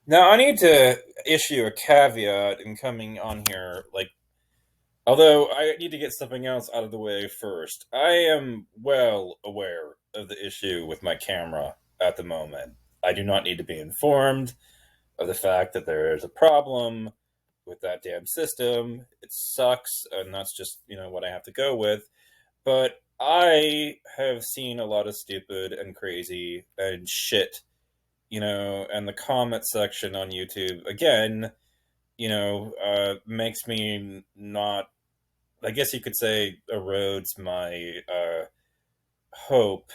Now, I need to issue a caveat in coming on here. Although I need to get something else out of the way first, I am well aware of the issue with my camera at the moment. I do not need to be informed of the fact that there is a problem with that damn system. It sucks, and that's just, what I have to go with. But I have seen a lot of stupid and crazy and shit, and the comment section on YouTube, again, makes me not, I guess you could say, erodes my hope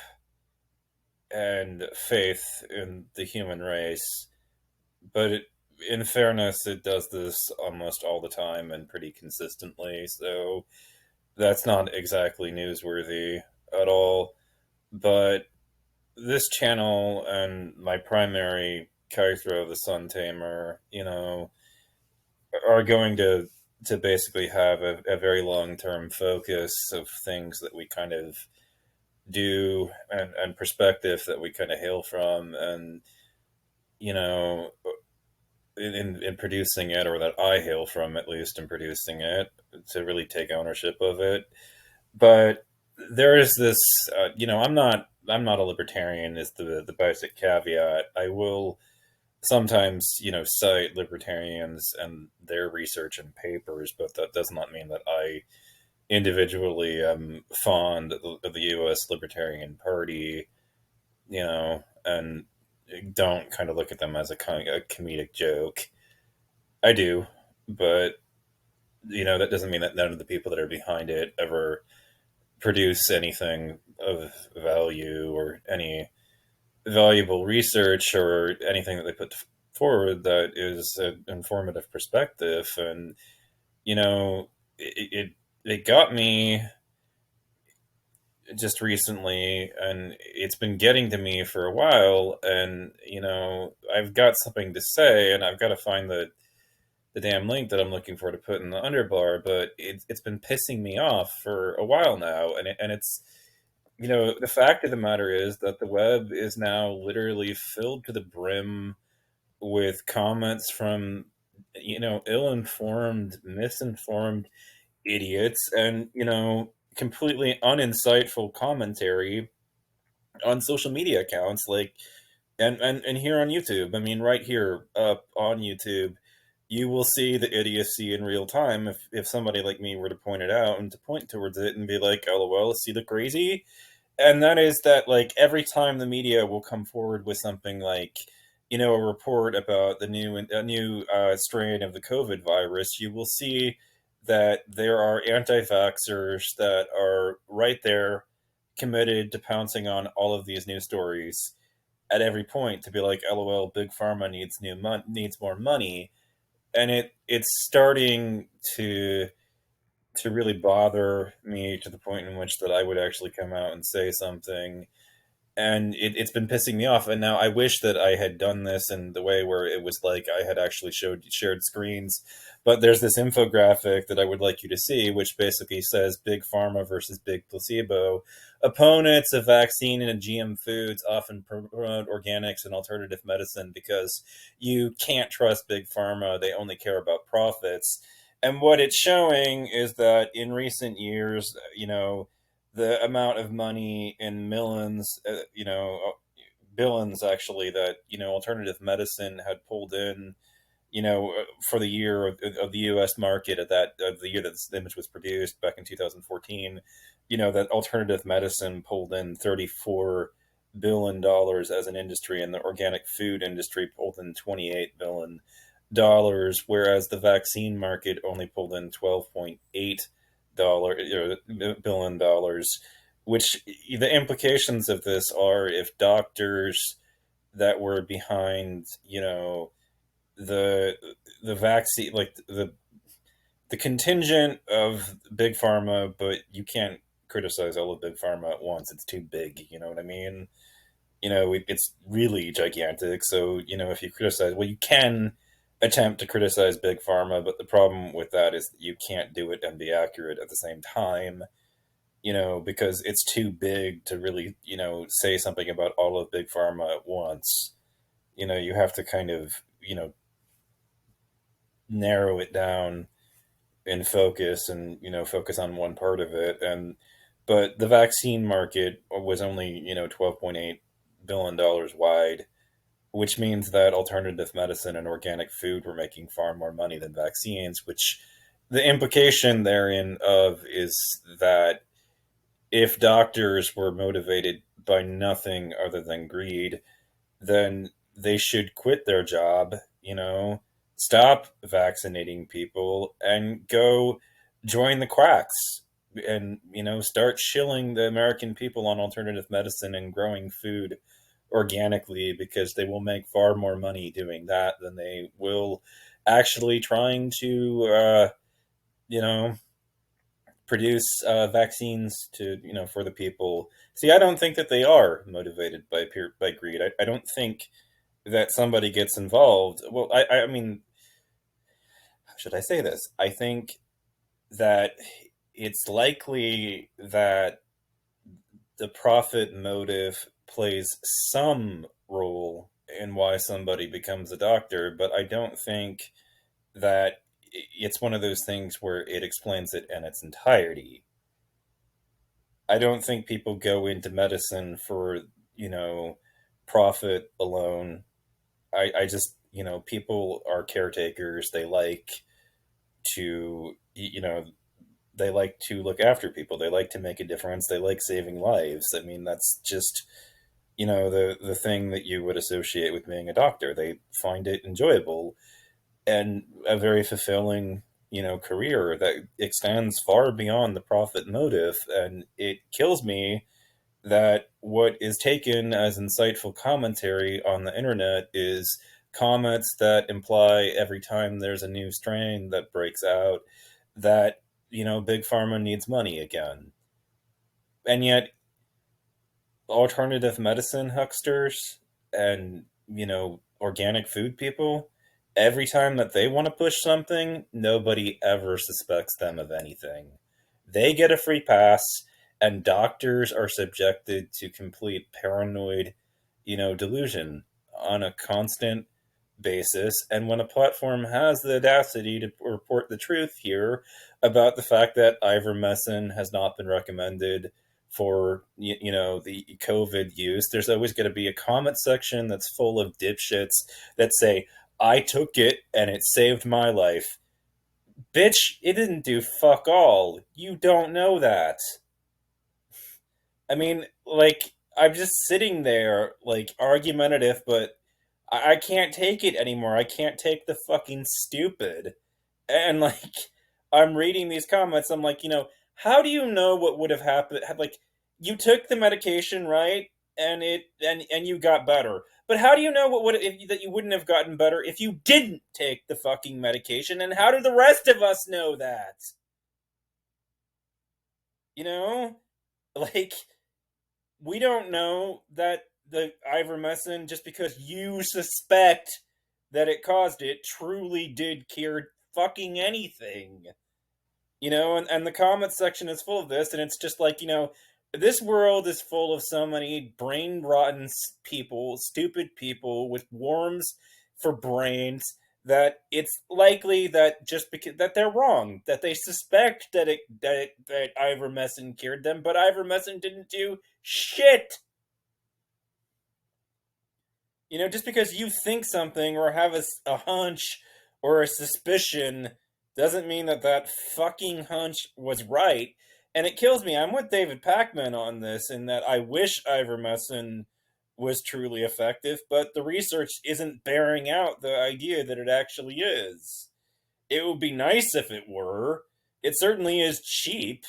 and faith in the human race. But in fairness, it does this almost all the time and pretty consistently. So that's not exactly newsworthy at all. But this channel and my primary character, the Sun Tamer, are going to basically have a very long term focus of things that we kind of do, and perspective that we kind of hail from, and you know in producing it, or that I hail from at least in producing it, to really take ownership of it. But there is this, I'm not a libertarian, is the basic caveat. I will sometimes, cite libertarians and their research and papers, but that does not mean that I individually am fond of the U.S. Libertarian Party, and don't kind of look at them as a comedic joke. I do, but that doesn't mean that none of the people that are behind it ever produce anything of value, or any valuable research, or anything that they put forward that is an informative perspective. And it got me just recently, and it's been getting to me for a while. And I've got something to say, and I've got to find the damn link that I'm looking for to put in the underbar. But it's been pissing me off for a while now, and it's, the fact of the matter is that the web is now literally filled to the brim with comments from, ill-informed, misinformed idiots, and completely uninsightful commentary on social media accounts, like, and here on YouTube. I mean, right here up on YouTube, you will see the idiocy in real time if somebody like me were to point it out and to point towards it and be like, "LOL, see the crazy." And that is that, like, every time the media will come forward with something like, a report about the new strain of the COVID virus, you will see that there are anti-vaxxers that are right there, committed to pouncing on all of these news stories at every point, to be like, "LOL, big pharma needs more money." And it's starting to really bother me, to the point in which that I would actually come out and say something. And it's been pissing me off. And now I wish that I had done this in the way where it was like I had actually shared screens. But there's this infographic that I would like you to see, which basically says big pharma versus big placebo. Opponents of vaccine and GM foods often promote organics and alternative medicine because you can't trust big pharma. They only care about profits. And what it's showing is that in recent years, the amount of money in millions, billions actually, that alternative medicine had pulled in, for the year of the U.S. market, at that of the year that this image was produced back in 2014, that alternative medicine pulled in $34 billion as an industry, and the organic food industry pulled in $28 billion, whereas the vaccine market only pulled in $12.8 billion. Which, the implications of this are, if doctors that were behind, the the vaccine, like the contingent of big pharma, but you can't criticize all of big pharma at once. It's too big. You know what I mean? It's really gigantic. So, if you criticize, well, you can attempt to criticize big pharma, but the problem with that is that you can't do it and be accurate at the same time, because it's too big to really, say something about all of big pharma at once. You have to kind of narrow it down and focus, and focus on one part of it. And but the vaccine market was only 12.8 billion dollars wide, which means that alternative medicine and organic food were making far more money than vaccines, which the implication therein of is that if doctors were motivated by nothing other than greed, then they should quit their job, stop vaccinating people and go join the quacks, and, start shilling the American people on alternative medicine and growing food organically, because they will make far more money doing that than they will actually trying to, you know, produce vaccines to for the people. See, I don't think that they are motivated by greed. I don't think that somebody gets involved. Well, I mean, how should I say this? I think that it's likely that the profit motive plays some role in why somebody becomes a doctor, but I don't think that it's one of those things where it explains it in its entirety. I don't think people go into medicine for, you know, profit alone. I just, people are caretakers. They like to, they like to look after people. They like to make a difference. They like saving lives. I mean, that's just, the thing that you would associate with being a doctor. They find it enjoyable and a very fulfilling, career that extends far beyond the profit motive. And it kills me that what is taken as insightful commentary on the internet is comments that imply every time there's a new strain that breaks out that, big pharma needs money again. And yet alternative medicine hucksters and, organic food people, every time that they want to push something, nobody ever suspects them of anything. They get a free pass, and doctors are subjected to complete paranoid, delusion on a constant basis. And when a platform has the audacity to report the truth here about the fact that ivermectin has not been recommended for, the COVID use, there's always going to be a comment section that's full of dipshits that say, I took it and it saved my life. Bitch, it didn't do fuck all. You don't know that. I mean, like, I'm just sitting there, like, argumentative, but I can't take it anymore. I can't take the fucking stupid. And, like, I'm reading these comments. I'm like, how do you know what would have happened? Like, you took the medication, right? And you got better. But how do you know that you wouldn't have gotten better if you didn't take the fucking medication? And how do the rest of us know that? You know, like, we don't know that the ivermectin, just because you suspect that it caused it, truly did cure fucking anything. And the comment section is full of this, and it's just like, this world is full of so many brain rotten people, stupid people with worms for brains, that it's likely that just because that they're wrong, that they suspect that ivermectin cured them, but ivermectin didn't do shit. Just because you think something or have a hunch or a suspicion doesn't mean that fucking hunch was right. And it kills me. I'm with David Packman on this, in that I wish ivermectin was truly effective, but the research isn't bearing out the idea that it actually is. It would be nice if it were. It certainly is cheap.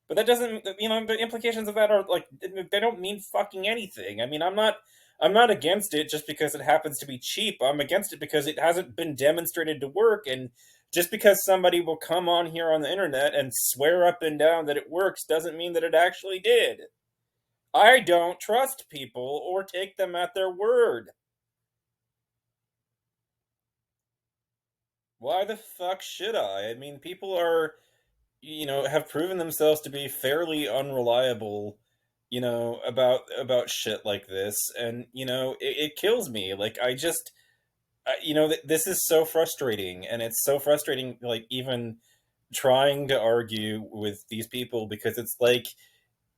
But that doesn't, the implications of that are like, they don't mean fucking anything. I mean, I'm not against it just because it happens to be cheap. I'm against it because it hasn't been demonstrated to work. And just because somebody will come on here on the internet and swear up and down that it works doesn't mean that it actually did. I don't trust people or take them at their word. Why the fuck should I? I mean, people are, have proven themselves to be fairly unreliable, about shit like this. And, it kills me. Like, I just, this is so frustrating, and it's so frustrating, like, even trying to argue with these people, because it's like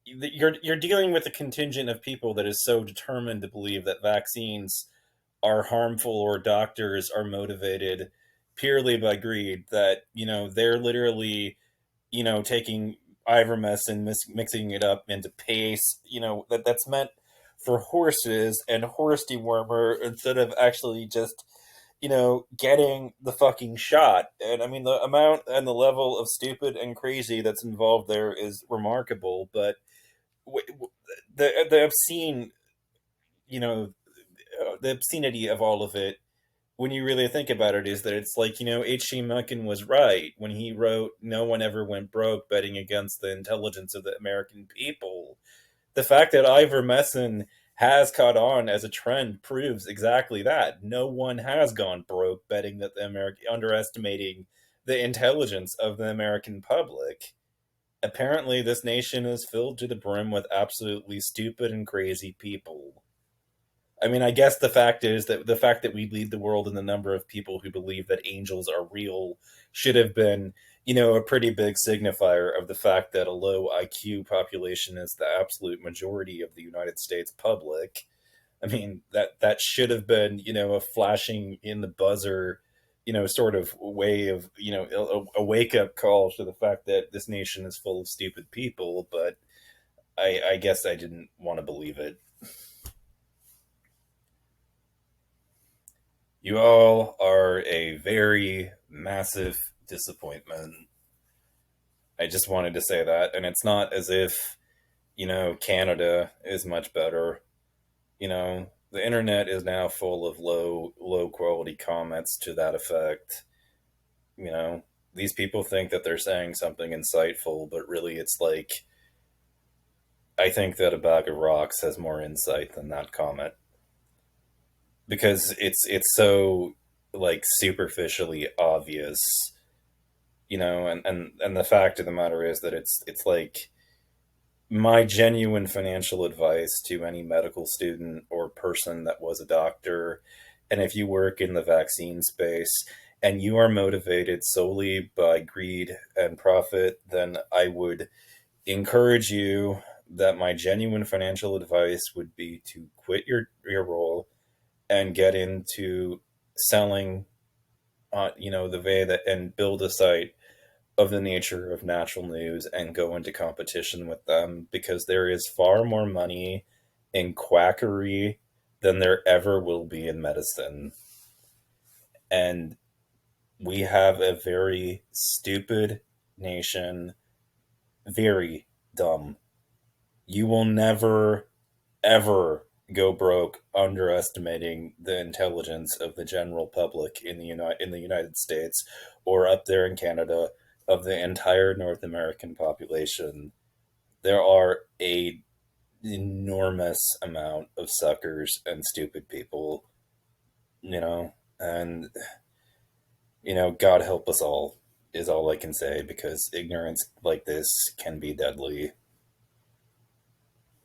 you're dealing with a contingent of people that is so determined to believe that vaccines are harmful or doctors are motivated purely by greed, that they're literally taking ivermectin, mixing it up into paste, that's meant for horses and horse dewormer, instead of actually just getting the fucking shot. And I mean, the amount and the level of stupid and crazy that's involved there is remarkable. But the obscene, the obscenity of all of it, when you really think about it, is that it's like, H.C. Mencken was right when he wrote, "No one ever went broke betting against the intelligence of the American people." The fact that ivermectin has caught on as a trend proves exactly that. No one has gone broke betting that the American underestimating the intelligence of the American public. Apparently, this nation is filled to the brim with absolutely stupid and crazy people. I mean, I guess the fact is that the fact that we lead the world in the number of people who believe that angels are real should have been, a pretty big signifier of the fact that a low IQ population is the absolute majority of the United States public. I mean, that should have been, a flashing in the buzzer, sort of way of, a wake up call to the fact that this nation is full of stupid people. But I guess I didn't want to believe it. You all are a very massive disappointment. I just wanted to say that. And it's not as if, Canada is much better. The internet is now full of low quality comments to that effect. You know, these people think that they're saying something insightful, but really it's like, I think that a bag of rocks has more insight than that comment, because it's so, like, superficially obvious. And the fact of the matter is that it's like, my genuine financial advice to any medical student or person that was a doctor, and if you work in the vaccine space and you are motivated solely by greed and profit, then I would encourage you, that my genuine financial advice would be to quit your role and get into selling, the way that, and build a site of the nature of natural news and go into competition with them, because there is far more money in quackery than there ever will be in medicine. And we have a very stupid nation, very dumb. You will never, ever go broke underestimating the intelligence of the general public in the United States, or up there in Canada, of the entire North American population. There are a enormous amount of suckers and stupid people, and God help us all, is all I can say, because ignorance like this can be deadly.